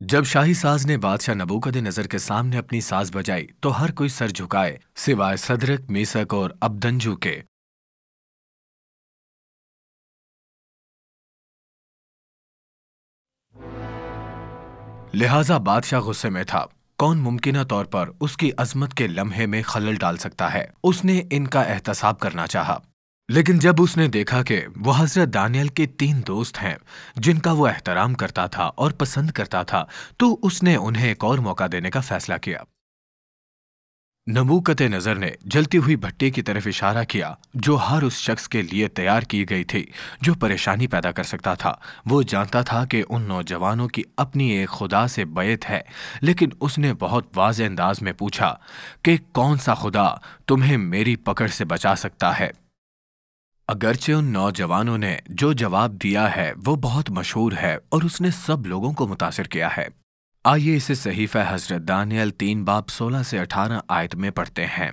جب شاہی ساز نے بادشاہ نبوکد نظر کے سامنے اپنی ساز بجائی تو ہر کوئی سر جھکائے سوائے صدرک، میسک اور ابدنجو کے۔ لہذا بادشاہ غصے میں تھا۔ کون ممکنہ طور پر اس کی عظمت کے لمحے میں خلل ڈال سکتا ہے؟ اس نے ان کا احتساب کرنا چاہا، لیکن جب اس نے دیکھا کہ وہ حضرت دانیال کے 3 دوست ہیں جن کا وہ احترام کرتا تھا اور پسند کرتا تھا، تو اس نے انہیں ایک اور موقع دینے کا فیصلہ کیا۔ نبوکت نظر نے جلتی ہوئی بھٹی کی طرف اشارہ کیا جو ہر اس شخص کے لیے تیار کی گئی تھی جو پریشانی پیدا کر سکتا تھا۔ وہ جانتا تھا کہ ان نوجوانوں کی اپنی ایک خدا سے بیعت ہے، لیکن اس نے بہت واضح انداز میں پوچھا کہ کون سا خدا تمہیں میری پکڑ سے بچا سکتا ہے؟ اگرچہ ان نوجوانوں نے جو جواب دیا ہے وہ بہت مشہور ہے اور اس نے سب لوگوں کو متاثر کیا ہے۔ آئیے اسے صحیفہ حضرت دانیال 3 باب 16 سے 18 آیت میں پڑھتے ہیں۔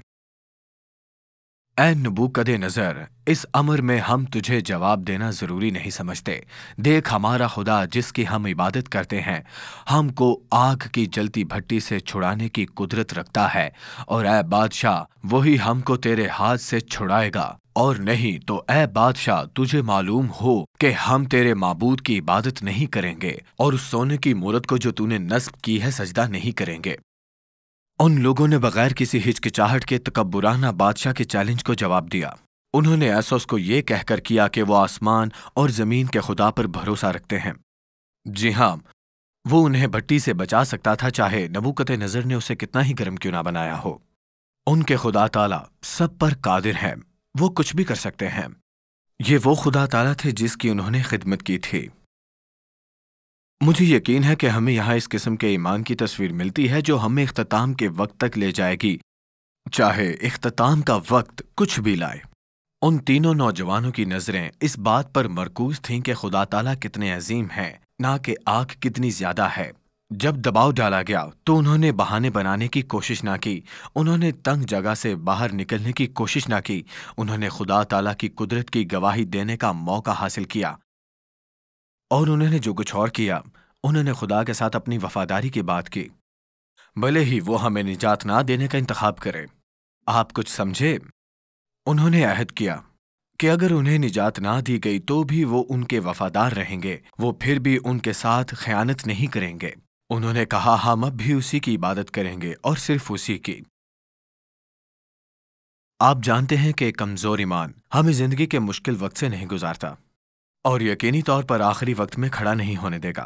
اے نبوکد نظر، اس امر میں ہم تجھے جواب دینا ضروری نہیں سمجھتے۔ دیکھ، ہمارا خدا جس کی ہم عبادت کرتے ہیں ہم کو آگ کی جلتی بھٹی سے چھڑانے کی قدرت رکھتا ہے، اور اے بادشاہ وہی ہم کو تیرے ہاتھ سے چھڑائے گا، اور نہیں تو اے بادشاہ تجھے معلوم ہو کہ ہم تیرے معبود کی عبادت نہیں کریں گے اور اس سونے کی مورت کو جو تو نے نصب کی ہے سجدہ نہیں کریں گے۔ ان لوگوں نے بغیر کسی ہچکچاہٹ کے تکبرانہ بادشاہ کے چیلنج کو جواب دیا۔ انہوں نے ایسوس کو یہ کہہ کر کیا کہ وہ آسمان اور زمین کے خدا پر بھروسہ رکھتے ہیں۔ جی ہاں، وہ انہیں بھٹی سے بچا سکتا تھا، چاہے نبوکت نظر نے اسے کتنا ہی گرم کیوں نہ بنایا ہو۔ ان کے خدا تعالیٰ سب پر قادر ہیں، وہ کچھ بھی کر سکتے ہیں۔ یہ وہ خدا تعالیٰ تھے جس کی انہوں نے خدمت کی تھی۔ مجھے یقین ہے کہ ہمیں یہاں اس قسم کے ایمان کی تصویر ملتی ہے جو ہمیں اختتام کے وقت تک لے جائے گی، چاہے اختتام کا وقت کچھ بھی لائے۔ ان تینوں نوجوانوں کی نظریں اس بات پر مرکوز تھیں کہ خدا تعالیٰ کتنے عظیم ہیں، نہ کہ آگ کتنی زیادہ ہے۔ جب دباؤ ڈالا گیا تو انہوں نے بہانے بنانے کی کوشش نہ کی، انہوں نے تنگ جگہ سے باہر نکلنے کی کوشش نہ کی، انہوں نے خدا تعالیٰ کی قدرت کی گواہی دینے کا موقع حاصل کیا، اور انہوں نے جو کچھ اور کیا، انہوں نے خدا کے ساتھ اپنی وفاداری کی بات کی، بھلے ہی وہ ہمیں نجات نہ دینے کا انتخاب کرے۔ آپ کچھ سمجھے؟ انہوں نے عہد کیا کہ اگر انہیں نجات نہ دی گئی تو بھی وہ ان کے وفادار رہیں گے، وہ پھر بھی ان کے ساتھ خیانت نہیں کریں گے۔ انہوں نے کہا ہم اب بھی اسی کی عبادت کریں گے اور صرف اسی کی۔ آپ جانتے ہیں کہ کمزور ایمان ہمیں زندگی کے مشکل وقت سے نہیں گزارتا اور یقینی طور پر آخری وقت میں کھڑا نہیں ہونے دے گا۔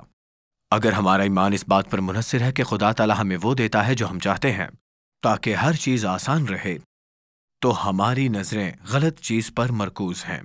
اگر ہمارا ایمان اس بات پر منحصر ہے کہ خدا تعالیٰ ہمیں وہ دیتا ہے جو ہم چاہتے ہیں تاکہ ہر چیز آسان رہے، تو ہماری نظریں غلط چیز پر مرکوز ہیں۔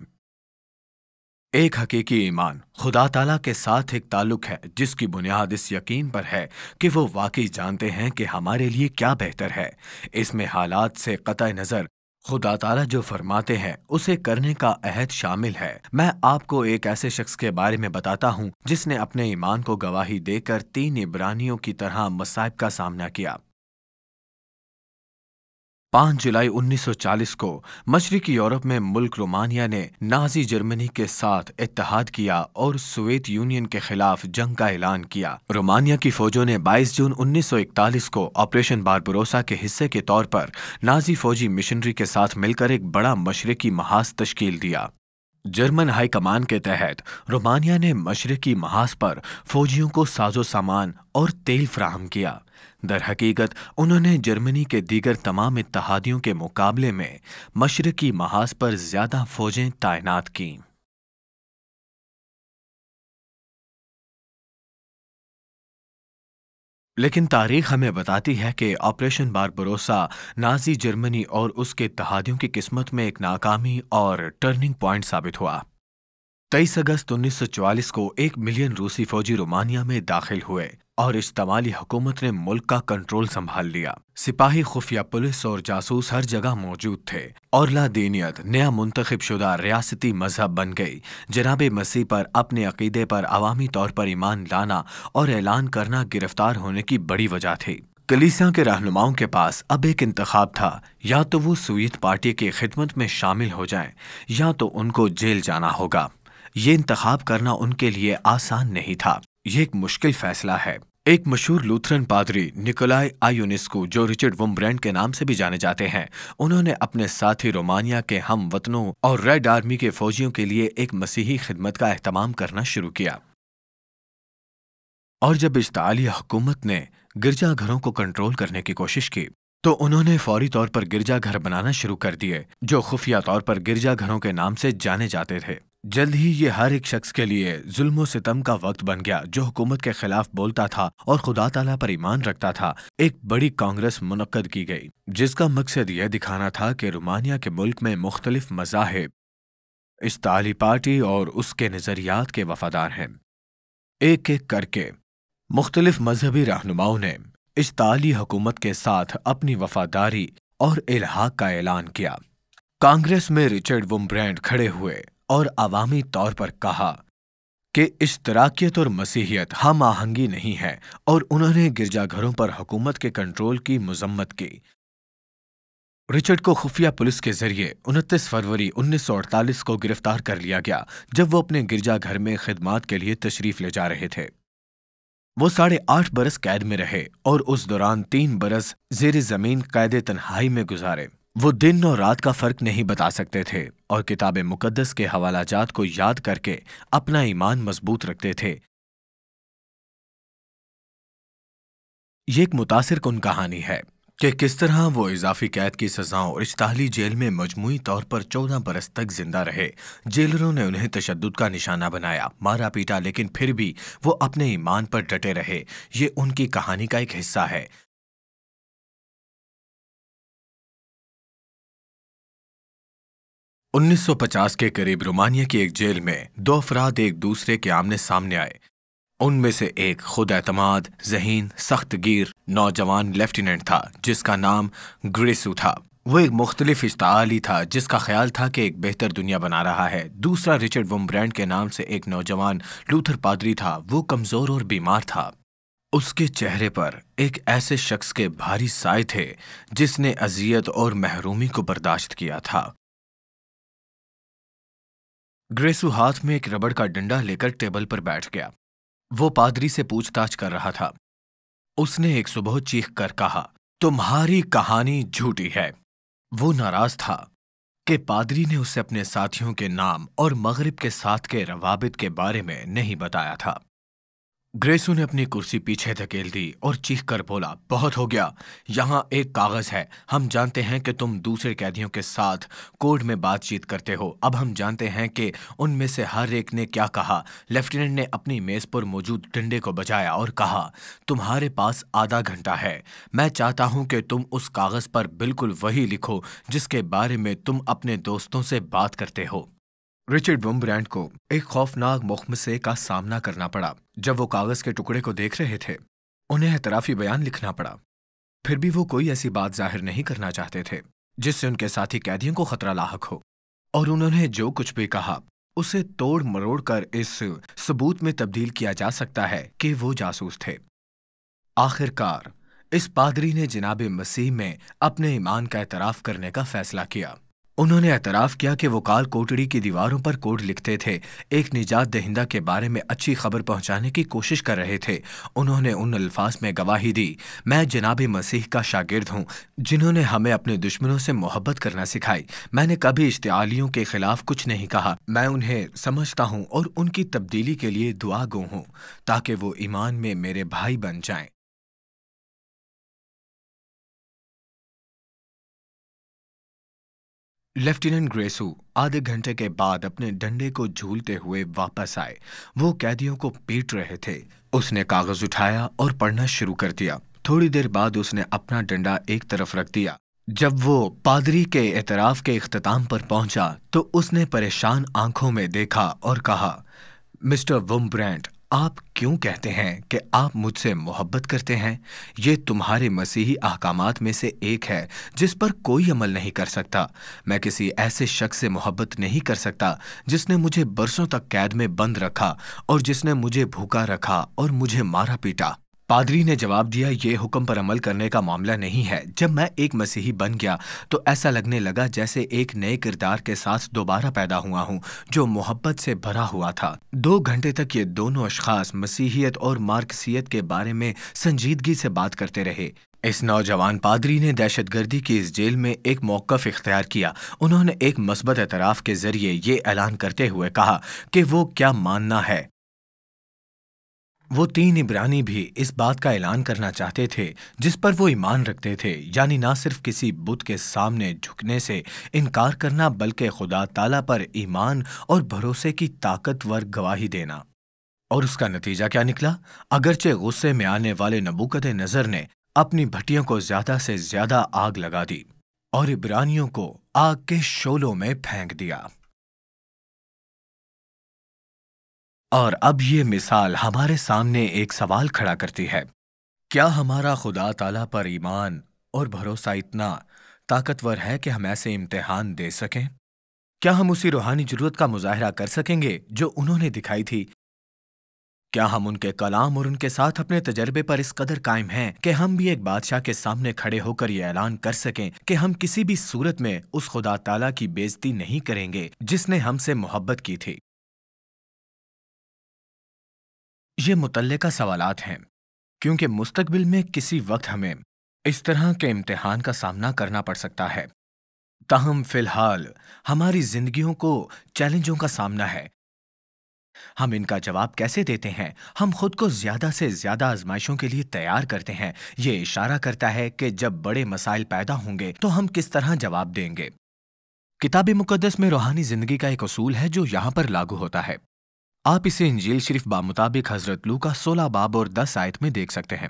ایک حقیقی ایمان خدا تعالیٰ کے ساتھ ایک تعلق ہے جس کی بنیاد اس یقین پر ہے کہ وہ واقعی جانتے ہیں کہ ہمارے لیے کیا بہتر ہے۔ اس میں حالات سے قطع نظر خدا تعالیٰ جو فرماتے ہیں اسے کرنے کا عہد شامل ہے۔ میں آپ کو ایک ایسے شخص کے بارے میں بتاتا ہوں جس نے اپنے ایمان کو گواہی دے کر 3 عبرانیوں کی طرح مصائب کا سامنا کیا۔ 5 جولائی 1940 کو مشرقی یورپ میں ملک رومانیہ نے نازی جرمنی کے ساتھ اتحاد کیا اور سوویت یونین کے خلاف جنگ کا اعلان کیا۔ رومانیہ کی فوجوں نے 22 جون 1941 کو آپریشن باربروسا کے حصے کے طور پر نازی فوجی مشنری کے ساتھ مل کر ایک بڑا مشرقی محاذ تشکیل دیا۔ جرمن ہائی کمان کے تحت رومانیہ نے مشرقی محاذ پر فوجیوں کو ساز و سامان اور تیل فراہم کیا۔ در حقیقت انہوں نے جرمنی کے دیگر تمام اتحادیوں کے مقابلے میں مشرقی محاذ پر زیادہ فوجیں تعینات کیں۔ لیکن تاریخ ہمیں بتاتی ہے کہ آپریشن باربروسا نازی جرمنی اور اس کے اتحادیوں کی قسمت میں ایک ناکامی اور ٹرننگ پوائنٹ ثابت ہوا۔ 23 اگست 1944 کو 1 ملین روسی فوجی رومانیہ میں داخل ہوئے اور اشتمالی حکومت نے ملک کا کنٹرول سنبھال لیا۔ سپاہی، خفیہ پولیس اور جاسوس ہر جگہ موجود تھے اور لا دینیت نیا منتخب شدہ ریاستی مذہب بن گئی۔ جناب مسیح پر اپنے عقیدے پر عوامی طور پر ایمان لانا اور اعلان کرنا گرفتار ہونے کی بڑی وجہ تھی۔ کلیسیا کے رہنماؤں کے پاس اب ایک انتخاب تھا، یا تو وہ سوویت پارٹی کی خدمت میں شامل ہو جائیں یا تو ان کو جیل جانا ہوگا۔ یہ انتخاب کرنا ان کے لیے آسان نہیں تھا، یہ ایک مشکل فیصلہ ہے۔ ایک مشہور لوتھرن پادری نکولائے آیونسکو، جو رچرڈ ومبرینڈ کے نام سے بھی جانے جاتے ہیں، انہوں نے اپنے ساتھی رومانیا کے ہم وطنوں اور ریڈ آرمی کے فوجیوں کے لیے ایک مسیحی خدمت کا اہتمام کرنا شروع کیا۔ اور جب اشتعالی حکومت نے گرجا گھروں کو کنٹرول کرنے کی کوشش کی تو انہوں نے فوری طور پر گرجا گھر بنانا شروع کر دیے، جو خفیہ طور پر گرجا گھروں کے نام سے جانے جاتے تھے۔ جلد ہی یہ ہر ایک شخص کے لیے ظلم و ستم کا وقت بن گیا، جو حکومت کے خلاف بولتا تھا اور خدا تعالیٰ پر ایمان رکھتا تھا۔ ایک بڑی کانگریس منعقد کی گئی جس کا مقصد یہ دکھانا تھا کہ رومانیہ کے ملک میں مختلف مذاہب اشتعالی پارٹی اور اس کے نظریات کے وفادار ہیں۔ ایک ایک کر کے مختلف مذہبی رہنماؤں نے اشتعالی حکومت کے ساتھ اپنی وفاداری اور الحاق کا اعلان کیا۔ کانگریس میں رچرڈ ومبرینڈ کھڑے ہوئے اور عوامی طور پر کہا کہ اشتراکیت اور مسیحیت ہم آہنگی نہیں ہے، اور انہوں نے گرجا گھروں پر حکومت کے کنٹرول کی مذمت کی۔ رچرڈ کو خفیہ پولیس کے ذریعے 29 فروری 1948 کو گرفتار کر لیا گیا، جب وہ اپنے گرجا گھر میں خدمات کے لیے تشریف لے جا رہے تھے۔ وہ 8.5 برس قید میں رہے اور اس دوران 3 برس زیر زمین قید تنہائی میں گزارے۔ وہ دن اور رات کا فرق نہیں بتا سکتے تھے اور کتاب مقدس کے حوالہ جات کو یاد کر کے اپنا ایمان مضبوط رکھتے تھے۔ یہ ایک متاثر کن کہانی ہے کہ کس طرح وہ اضافی قید کی سزاؤں اور اشتعالی جیل میں مجموعی طور پر 14 برس تک زندہ رہے۔ جیلروں نے انہیں تشدد کا نشانہ بنایا، مارا پیٹا، لیکن پھر بھی وہ اپنے ایمان پر ڈٹے رہے۔ یہ ان کی کہانی کا ایک حصہ ہے۔ 1950 کے قریب رومانیہ کی ایک جیل میں 2 افراد ایک دوسرے کے آمنے سامنے آئے۔ ان میں سے ایک خود اعتماد، ذہین، سخت گیر نوجوان لیفٹیننٹ تھا جس کا نام گریسو تھا۔ وہ ایک مختلف اشتعالی تھا جس کا خیال تھا کہ ایک بہتر دنیا بنا رہا ہے۔ دوسرا رچرڈ ومبرینڈ کے نام سے ایک نوجوان لوتھر پادری تھا۔ وہ کمزور اور بیمار تھا۔ اس کے چہرے پر ایک ایسے شخص کے بھاری سائے تھے جس نے اذیت اور محرومی کو برداشت کیا تھا۔ گریسو ہاتھ میں ایک ربڑ کا ڈنڈا لے کر ٹیبل پر بیٹھ گیا۔ وہ پادری سے پوچھ تاچھ کر رہا تھا۔ اس نے ایک صبح چیخ کر کہا، تمہاری کہانی جھوٹی ہے۔ وہ ناراض تھا کہ پادری نے اسے اپنے ساتھیوں کے نام اور مغرب کے ساتھ کے روابط کے بارے میں نہیں بتایا تھا۔ گریسو نے اپنی کرسی پیچھے دھکیل دی اور چیخ کر بولا، بہت ہو گیا، یہاں ایک کاغذ ہے۔ ہم جانتے ہیں کہ تم دوسرے قیدیوں کے ساتھ کوڈ میں بات چیت کرتے ہو۔ اب ہم جانتے ہیں کہ ان میں سے ہر ایک نے کیا کہا۔ لیفٹیننٹ نے اپنی میز پر موجود ڈنڈے کو بجایا اور کہا، تمہارے پاس آدھا گھنٹہ ہے۔ میں چاہتا ہوں کہ تم اس کاغذ پر بالکل وہی لکھو جس کے بارے میں تم اپنے دوستوں سے بات کرتے ہو۔ رچرڈ ومبرینڈ کو ایک خوفناک مخمصے کا سامنا کرنا پڑا۔ جب وہ کاغذ کے ٹکڑے کو دیکھ رہے تھے، انہیں اعترافی بیان لکھنا پڑا۔ پھر بھی وہ کوئی ایسی بات ظاہر نہیں کرنا چاہتے تھے جس سے ان کے ساتھی قیدیوں کو خطرہ لاحق ہو، اور انہوں نے جو کچھ بھی کہا اسے توڑ مروڑ کر اس ثبوت میں تبدیل کیا جا سکتا ہے کہ وہ جاسوس تھے۔ آخر کار اس پادری نے جناب مسیح میں اپنے ایمان کا اعتراف کرنے کا فیصلہ کیا۔ انہوں نے اعتراف کیا کہ وہ کال کوٹڑی کی دیواروں پر کوڈ لکھتے تھے، ایک نجات دہندہ کے بارے میں اچھی خبر پہنچانے کی کوشش کر رہے تھے۔ انہوں نے ان الفاظ میں گواہی دی، میں جناب مسیح کا شاگرد ہوں جنہوں نے ہمیں اپنے دشمنوں سے محبت کرنا سکھائی۔ میں نے کبھی اشتعالیوں کے خلاف کچھ نہیں کہا۔ میں انہیں سمجھتا ہوں اور ان کی تبدیلی کے لیے دعا گو ہوں تاکہ وہ ایمان میں میرے بھائی بن جائیں۔ لیفٹیننٹ گریسو آدھے گھنٹے کے بعد اپنے ڈنڈے کو جھولتے ہوئے واپس آئے۔ وہ قیدیوں کو پیٹ رہے تھے۔ اس نے کاغذ اٹھایا اور پڑھنا شروع کر دیا۔ تھوڑی دیر بعد اس نے اپنا ڈنڈا ایک طرف رکھ دیا۔ جب وہ پادری کے اعتراف کے اختتام پر پہنچا تو اس نے پریشان آنکھوں میں دیکھا اور کہا، مسٹر ومبرینڈ، آپ کیوں کہتے ہیں کہ آپ مجھ سے محبت کرتے ہیں؟ یہ تمہارے مسیحی احکامات میں سے ایک ہے جس پر کوئی عمل نہیں کر سکتا۔ میں کسی ایسے شخص سے محبت نہیں کر سکتا جس نے مجھے برسوں تک قید میں بند رکھا اور جس نے مجھے بھوکا رکھا اور مجھے مارا پیٹا۔ پادری نے جواب دیا، یہ حکم پر عمل کرنے کا معاملہ نہیں ہے۔ جب میں ایک مسیحی بن گیا تو ایسا لگنے لگا جیسے ایک نئے کردار کے ساتھ دوبارہ پیدا ہوا ہوں جو محبت سے بھرا ہوا تھا۔ 2 گھنٹے تک یہ دونوں اشخاص مسیحیت اور مارکسیت کے بارے میں سنجیدگی سے بات کرتے رہے۔ اس نوجوان پادری نے دہشت گردی کی اس جیل میں ایک موقف اختیار کیا۔ انہوں نے ایک مثبت اعتراف کے ذریعے یہ اعلان کرتے ہوئے کہا کہ وہ کیا ماننا ہے۔ وہ 3 عبرانی بھی اس بات کا اعلان کرنا چاہتے تھے جس پر وہ ایمان رکھتے تھے، یعنی نہ صرف کسی بت کے سامنے جھکنے سے انکار کرنا بلکہ خدا تعالیٰ پر ایمان اور بھروسے کی طاقتور گواہی دینا۔ اور اس کا نتیجہ کیا نکلا؟ اگرچہ غصے میں آنے والے نبوکد نظر نے اپنی بھٹیوں کو زیادہ سے زیادہ آگ لگا دی اور عبرانیوں کو آگ کے شعلوں میں پھینک دیا۔ اور اب یہ مثال ہمارے سامنے ایک سوال کھڑا کرتی ہے، کیا ہمارا خدا تعالیٰ پر ایمان اور بھروسہ اتنا طاقتور ہے کہ ہم ایسے امتحان دے سکیں؟ کیا ہم اسی روحانی ضرورت کا مظاہرہ کر سکیں گے جو انہوں نے دکھائی تھی؟ کیا ہم ان کے کلام اور ان کے ساتھ اپنے تجربے پر اس قدر قائم ہیں کہ ہم بھی ایک بادشاہ کے سامنے کھڑے ہو کر یہ اعلان کر سکیں کہ ہم کسی بھی صورت میں اس خدا تعالیٰ کی بے عزتی نہیں کریں گے جس نے ہم سے محبت کی تھی؟ یہ متعلقہ سوالات ہیں کیونکہ مستقبل میں کسی وقت ہمیں اس طرح کے امتحان کا سامنا کرنا پڑ سکتا ہے۔ تاہم فی الحال ہماری زندگیوں کو چیلنجوں کا سامنا ہے۔ ہم ان کا جواب کیسے دیتے ہیں؟ ہم خود کو زیادہ سے زیادہ آزمائشوں کے لیے تیار کرتے ہیں۔ یہ اشارہ کرتا ہے کہ جب بڑے مسائل پیدا ہوں گے تو ہم کس طرح جواب دیں گے۔ کتاب مقدس میں روحانی زندگی کا ایک اصول ہے جو یہاں پر لاگو ہوتا ہے۔ آپ اسے انجیل شریف بمطابق حضرت لوکا 16 باب اور 10 آیت میں دیکھ سکتے ہیں۔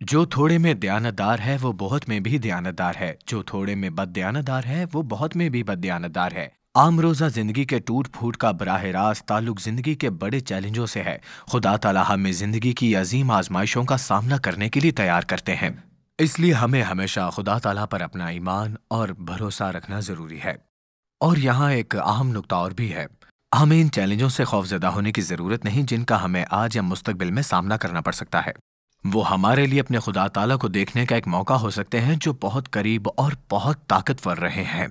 جو تھوڑے میں دیانتدار ہے وہ بہت میں بھی دیانتدار ہے، جو تھوڑے میں بد دیانتدار ہے وہ بہت میں بھی بد دیانتدار ہے۔ عام روزہ زندگی کے ٹوٹ پھوٹ کا براہ راست تعلق زندگی کے بڑے چیلنجوں سے ہے۔ خدا تعالیٰ ہمیں زندگی کی عظیم آزمائشوں کا سامنا کرنے کے لیے تیار کرتے ہیں، اس لیے ہمیں ہمیشہ خدا تعالیٰ پر اپنا ایمان اور بھروسہ رکھنا ضروری ہے۔ اور یہاں ایک اہم نقطہ اور بھی ہے، ہمیں ان چیلنجوں سے خوفزدہ ہونے کی ضرورت نہیں جن کا ہمیں آج یا مستقبل میں سامنا کرنا پڑ سکتا ہے۔ وہ ہمارے لیے اپنے خدا تعالیٰ کو دیکھنے کا ایک موقع ہو سکتے ہیں جو بہت قریب اور بہت طاقتور رہے ہیں۔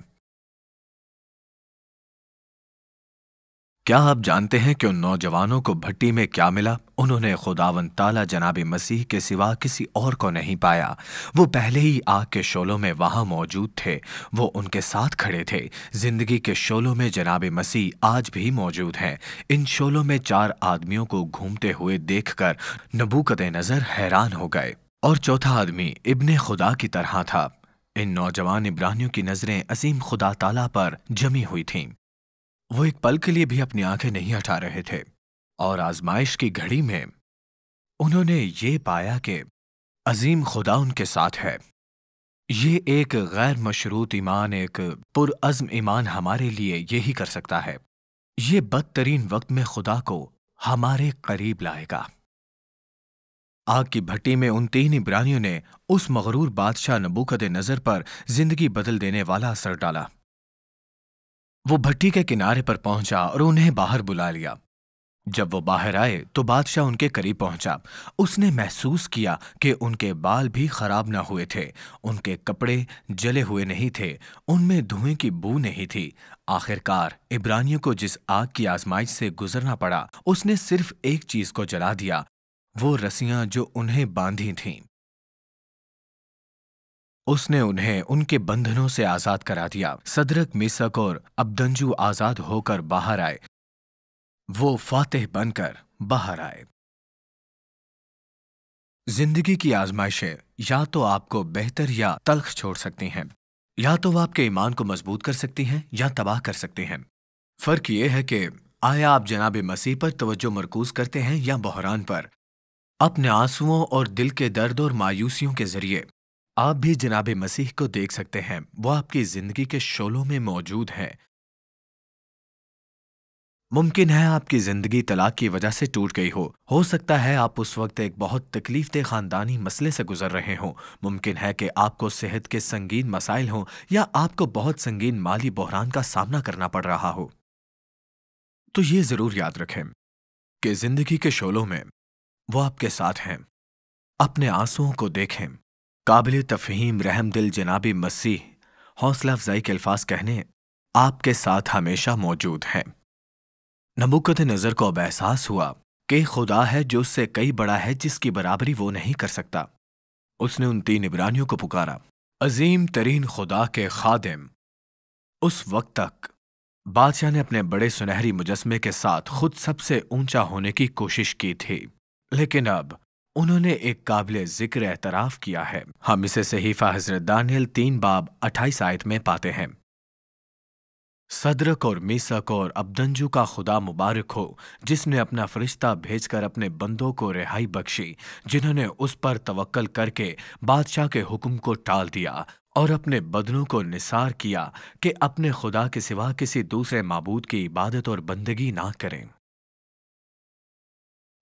کیا آپ جانتے ہیں کہ ان نوجوانوں کو بھٹی میں کیا ملا؟ انہوں نے خداوند تعالیٰ جناب مسیح کے سوا کسی اور کو نہیں پایا۔ وہ پہلے ہی آگ کے شعلوں میں وہاں موجود تھے، وہ ان کے ساتھ کھڑے تھے۔ زندگی کے شعلوں میں جناب مسیح آج بھی موجود ہیں۔ ان شعلوں میں 4 آدمیوں کو گھومتے ہوئے دیکھ کر نبوکد نظر حیران ہو گئے، اور چوتھا آدمی ابن خدا کی طرح تھا۔ ان نوجوان عبرانیوں کی نظریں عظیم خدا تعالیٰ پر جمی ہوئی تھیں۔ وہ ایک پل کے لیے بھی اپنی آنکھیں نہیں ہٹا رہے تھے، اور آزمائش کی گھڑی میں انہوں نے یہ پایا کہ عظیم خدا ان کے ساتھ ہے۔ یہ ایک غیر مشروط ایمان، ایک پرعزم ایمان ہمارے لیے یہی کر سکتا ہے۔ یہ بدترین وقت میں خدا کو ہمارے قریب لائے گا۔ آگ کی بھٹی میں ان 3 عبرانیوں نے اس مغرور بادشاہ نبوکد نظر پر زندگی بدل دینے والا اثر ڈالا۔ وہ بھٹی کے کنارے پر پہنچا اور انہیں باہر بلا لیا۔ جب وہ باہر آئے تو بادشاہ ان کے قریب پہنچا۔ اس نے محسوس کیا کہ ان کے بال بھی خراب نہ ہوئے تھے، ان کے کپڑے جلے ہوئے نہیں تھے، ان میں دھوئیں کی بو نہیں تھی۔ آخرکار عبرانیوں کو جس آگ کی آزمائش سے گزرنا پڑا، اس نے صرف ایک چیز کو جلا دیا، وہ رسیاں جو انہیں باندھی تھیں۔ اس نے انہیں ان کے بندھنوں سے آزاد کرا دیا۔ صدرک، میثک اور ابدنجو آزاد ہو کر باہر آئے، وہ فاتح بن کر باہر آئے۔ زندگی کی آزمائشیں یا تو آپ کو بہتر یا تلخ چھوڑ سکتی ہیں، یا تو وہ آپ کے ایمان کو مضبوط کر سکتی ہیں یا تباہ کر سکتی ہیں۔ فرق یہ ہے کہ آیا آپ جناب مسیح پر توجہ مرکوز کرتے ہیں یا بحران پر۔ اپنے آنسوؤں اور دل کے درد اور مایوسیوں کے ذریعے آپ بھی جناب مسیح کو دیکھ سکتے ہیں، وہ آپ کی زندگی کے شعلوں میں موجود ہے۔ ممکن ہے آپ کی زندگی طلاق کی وجہ سے ٹوٹ گئی ہو سکتا ہے آپ اس وقت ایک بہت تکلیف دہ خاندانی مسئلے سے گزر رہے ہوں، ممکن ہے کہ آپ کو صحت کے سنگین مسائل ہوں یا آپ کو بہت سنگین مالی بحران کا سامنا کرنا پڑ رہا ہو۔ تو یہ ضرور یاد رکھیں کہ زندگی کے شعلوں میں وہ آپ کے ساتھ ہیں۔ اپنے آنسوؤں کو دیکھیں۔ قابل تفہیم رحم دل جناب مسیح حوصلہ افزائی کے الفاظ کہنے آپ کے ساتھ ہمیشہ موجود ہیں۔ نبوکت نظر کو اب احساس ہوا کہ خدا ہے جو اس سے کئی بڑا ہے، جس کی برابری وہ نہیں کر سکتا۔ اس نے ان 3 عبرانیوں کو پکارا، عظیم ترین خدا کے خادم۔ اس وقت تک بادشاہ نے اپنے بڑے سنہری مجسمے کے ساتھ خود سب سے اونچا ہونے کی کوشش کی تھی، لیکن اب انہوں نے ایک قابل ذکر اعتراف کیا ہے۔ ہم اسے صحیفہ حضرت دانیل 3 باب 28 آیت میں پاتے ہیں۔ صدرک اور میثق اور ابدنجو کا خدا مبارک ہو، جس نے اپنا فرشتہ بھیج کر اپنے بندوں کو رہائی بخشی، جنہوں نے اس پر توکل کر کے بادشاہ کے حکم کو ٹال دیا اور اپنے بدنوں کو نثار کیا کہ اپنے خدا کے سوا کسی دوسرے معبود کی عبادت اور بندگی نہ کریں۔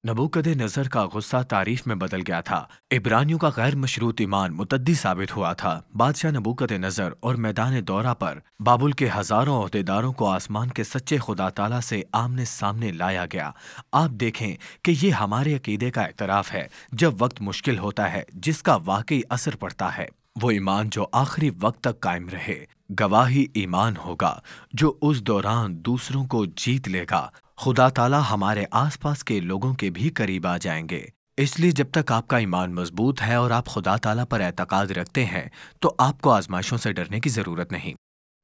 نبوکد نظر کا غصہ تعریف میں بدل گیا تھا۔ عبرانیوں کا غیر مشروط ایمان متعدی ثابت ہوا تھا۔ بادشاہ نبوکد نظر اور میدان دورہ پر بابل کے ہزاروں عہدیداروں کو آسمان کے سچے خدا تعالیٰ سے آمنے سامنے لایا گیا۔ آپ دیکھیں کہ یہ ہمارے عقیدے کا اعتراف ہے جب وقت مشکل ہوتا ہے، جس کا واقعی اثر پڑتا ہے۔ وہ ایمان جو آخری وقت تک قائم رہے، گواہی ایمان ہوگا جو اس دوران دوسروں کو جیت لے گا۔ خدا تعالیٰ ہمارے آس پاس کے لوگوں کے بھی قریب آ جائیں گے۔ اس لیے جب تک آپ کا ایمان مضبوط ہے اور آپ خدا تعالیٰ پر اعتقاد رکھتے ہیں تو آپ کو آزمائشوں سے ڈرنے کی ضرورت نہیں۔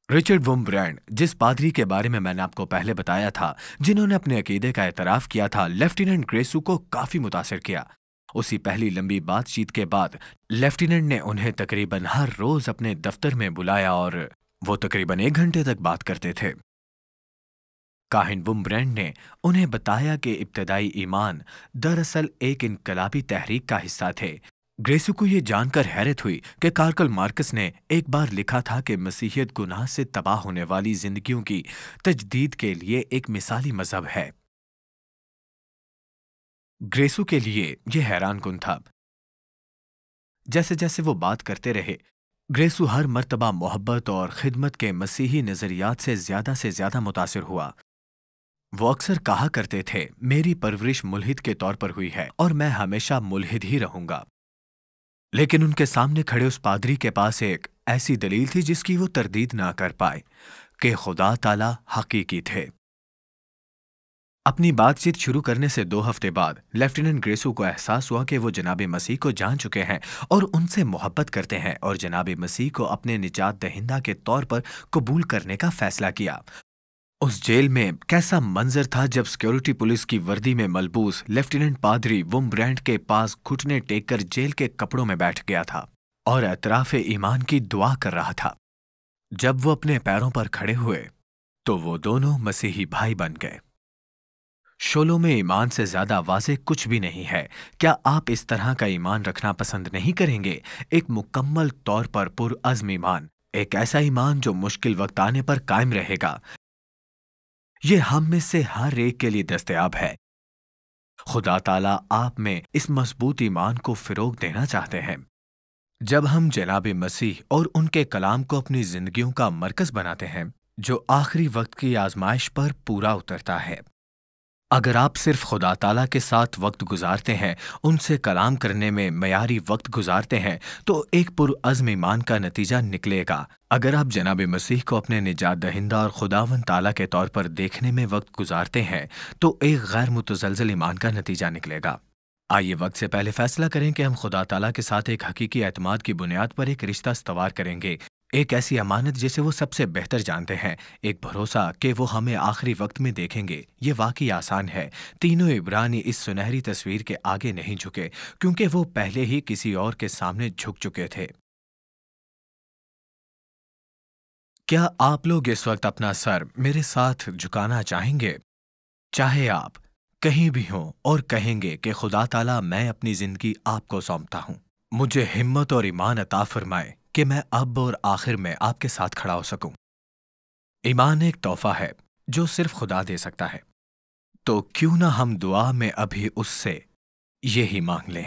رچرڈ ومبرینڈ، جس پادری کے بارے میں نے آپ کو پہلے بتایا تھا، جنہوں نے اپنے عقیدے کا اعتراف کیا تھا، لیفٹیننٹ گریسو کو کافی متاثر کیا۔ اسی پہلی لمبی بات چیت کے بعد لیفٹیننٹ نے انہیں تقریباً ہر روز اپنے دفتر میں بلایا اور وہ تقریباً 1 گھنٹے تک بات کرتے تھے۔ کاہن ومبرینڈ نے انہیں بتایا کہ ابتدائی ایمان دراصل ایک انقلابی تحریک کا حصہ تھے۔ گریسو کو یہ جان کر حیرت ہوئی کہ کارل مارکس نے ایک بار لکھا تھا کہ مسیحیت گناہ سے تباہ ہونے والی زندگیوں کی تجدید کے لیے ایک مثالی مذہب ہے۔ گریسو کے لیے یہ حیران کن تھا۔ جیسے جیسے وہ بات کرتے رہے، گریسو ہر مرتبہ محبت اور خدمت کے مسیحی نظریات سے زیادہ متاثر ہوا۔ وہ اکثر کہا کرتے تھے، میری پرورش ملحد کے طور پر ہوئی ہے اور میں ہمیشہ ملحد ہی رہوں گا۔ لیکن ان کے سامنے کھڑے اس پادری کے پاس ایک ایسی دلیل تھی جس کی وہ تردید نہ کر پائے کہ خدا تعالیٰ حقیقی تھے۔ اپنی بات چیت شروع کرنے سے 2 ہفتے بعد لیفٹیننٹ گریسو کو احساس ہوا کہ وہ جناب مسیح کو جان چکے ہیں اور ان سے محبت کرتے ہیں، اور جناب مسیح کو اپنے نجات دہندہ کے طور پر قبول کرنے کا فیصلہ کیا۔ اس جیل میں کیسا منظر تھا جب سیکیورٹی پولیس کی وردی میں ملبوس لیفٹیننٹ پادری ومبرینڈ کے پاس گھٹنے ٹیک کر جیل کے کپڑوں میں بیٹھ گیا تھا اور اعتراف ایمان کی دعا کر رہا تھا۔ جب وہ اپنے پیروں پر کھڑے ہوئے تو وہ دونوں مسیحی بھائی بن گئے۔ شولوں میں ایمان سے زیادہ واضح کچھ بھی نہیں ہے۔ کیا آپ اس طرح کا ایمان رکھنا پسند نہیں کریں گے؟ ایک مکمل طور پر پرعزم ایمان، ایک ایسا ایمان جو مشکل وقت آنے پر قائم رہے گا۔ یہ ہم میں سے ہر ایک کے لیے دستیاب ہے۔ خدا تعالیٰ آپ میں اس مضبوط ایمان کو فروغ دینا چاہتے ہیں۔ جب ہم جناب مسیح اور ان کے کلام کو اپنی زندگیوں کا مرکز بناتے ہیں، جو آخری وقت کی آزمائش پر پورا اترتا ہے۔ اگر آپ صرف خدا تعالیٰ کے ساتھ وقت گزارتے ہیں، ان سے کلام کرنے میں معیاری وقت گزارتے ہیں، تو ایک پرعزم ایمان کا نتیجہ نکلے گا۔ اگر آپ جناب مسیح کو اپنے نجات دہندہ اور خداوند تعالیٰ کے طور پر دیکھنے میں وقت گزارتے ہیں، تو ایک غیر متزلزل ایمان کا نتیجہ نکلے گا۔ آئیے وقت سے پہلے فیصلہ کریں کہ ہم خدا تعالیٰ کے ساتھ ایک حقیقی اعتماد کی بنیاد پر ایک رشتہ استوار کریں گے، ایک ایسی امانت جسے وہ سب سے بہتر جانتے ہیں، ایک بھروسہ کہ وہ ہمیں آخری وقت میں دیکھیں گے۔ یہ واقعی آسان ہے۔ تینوں عبرانی اس سنہری تصویر کے آگے نہیں جھکے کیونکہ وہ پہلے ہی کسی اور کے سامنے جھک چکے تھے۔ کیا آپ لوگ اس وقت اپنا سر میرے ساتھ جھکانا چاہیں گے؟ چاہے آپ کہیں بھی ہوں اور کہیں گے کہ خدا تعالیٰ، میں اپنی زندگی آپ کو سونپتا ہوں، مجھے ہمت اور ایمان عطا فرمائے کہ میں اب اور آخر میں آپ کے ساتھ کھڑا ہو سکوں۔ ایمان ایک تحفہ ہے جو صرف خدا دے سکتا ہے، تو کیوں نہ ہم دعا میں ابھی اس سے یہی مانگ لیں۔